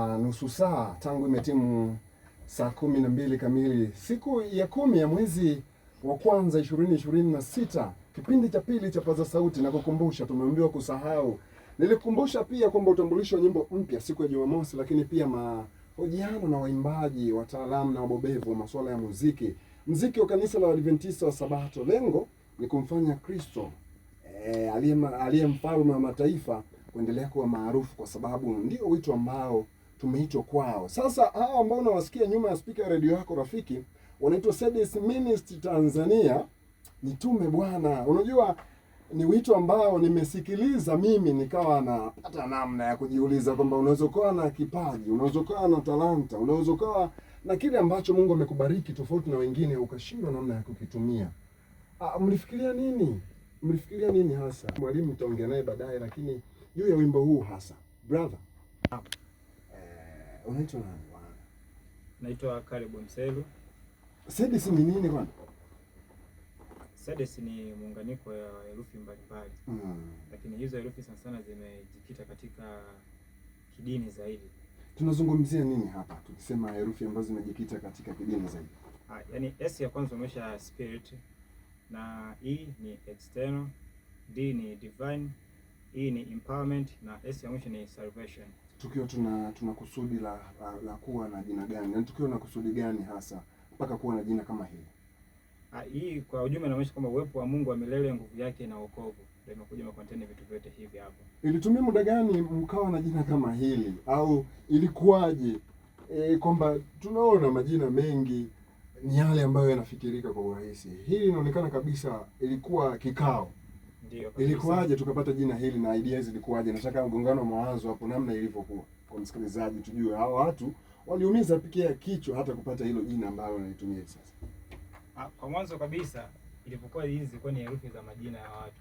Nusu saa tangu imetimu saa 12 kamili siku ya 10 ya mwezi wa kwanza 2026, kipindi cha pili cha Paza Sauti. Na kukumbusha, tumeambiwa kusahau. Nilikumbusha pia kwamba utambulisho wa nyimbo mpya siku ya Jumamosi, lakini pia mahojiano na waimbaji wataalamu na wabobevu wa masuala ya muziki wa kanisa la Adventista wa Sabato. Lengo ni kumfanya Kristo aliye mfalme wa mataifa kuendelea kuwa maarufu, kwa sababu ndio wito ambao tumeitwa kwao. Sasa hao ambao unawasikia nyuma ya speaker ya redio yako rafiki, wanaitwa Sedis Ministry Tanzania. Nitume bwana. Unajua ni wito ambao nimesikiliza mimi nikawa napata namna ya kujiuliza kwamba unaweza kuwa na kipaji, unaweza kuwa na talanta, unaweza kuwa na kile ambacho Mungu amekubariki tofauti na wengine, ukashindwa namna ya kukitumia. Mlifikiria nini? Mlifikiria nini hasa? Mwalimu nitaongea naye baadaye, lakini juu ya wimbo huu hasa. Brother, unaitwa nani bwana? Naitwa Caleb Mselu. Sedis ni nini bwana? Sedis ni muunganiko wa herufi mbalimbali. Lakini hizo herufi sana sana zimejikita katika kidini zaidi. Tunazungumzia nini hapa tukisema herufi ambazo zimejikita katika kidini zaidi? Yaani S ya kwanza umesha spirit, na E ni external, D ni divine, E ni empowerment, na S ya mwisho ni salvation. Tukiwa tuna kusudi la kuwa na jina gani? Yaani tukiwa na kusudi gani hasa mpaka kuwa na jina kama hili? Hii kwa ujumla inaonyesha kwamba uwepo wa Mungu wa milele, nguvu yake na wokovu ndio imekuja na contain vitu vyote hivi hapo. Ilitumia muda gani mkawa na jina kama hili, au ilikuwaje? Kwamba tunaona majina mengi ni yale ambayo yanafikirika kwa urahisi. Hili inaonekana kabisa ilikuwa kikao. Ndio. Ilikuwaje tukapata jina hili na ideas ilikuwaje? Nataka mgongano wa mawazo hapo, namna ilivyokuwa kwa msikilizaji, tujue hao watu waliumiza pikia kichwa hata kupata hilo jina ambalo wanalitumia sasa. Kwa mwanzo kabisa ilipokuwa hizi zilikuwa ni herufi za majina ya watu.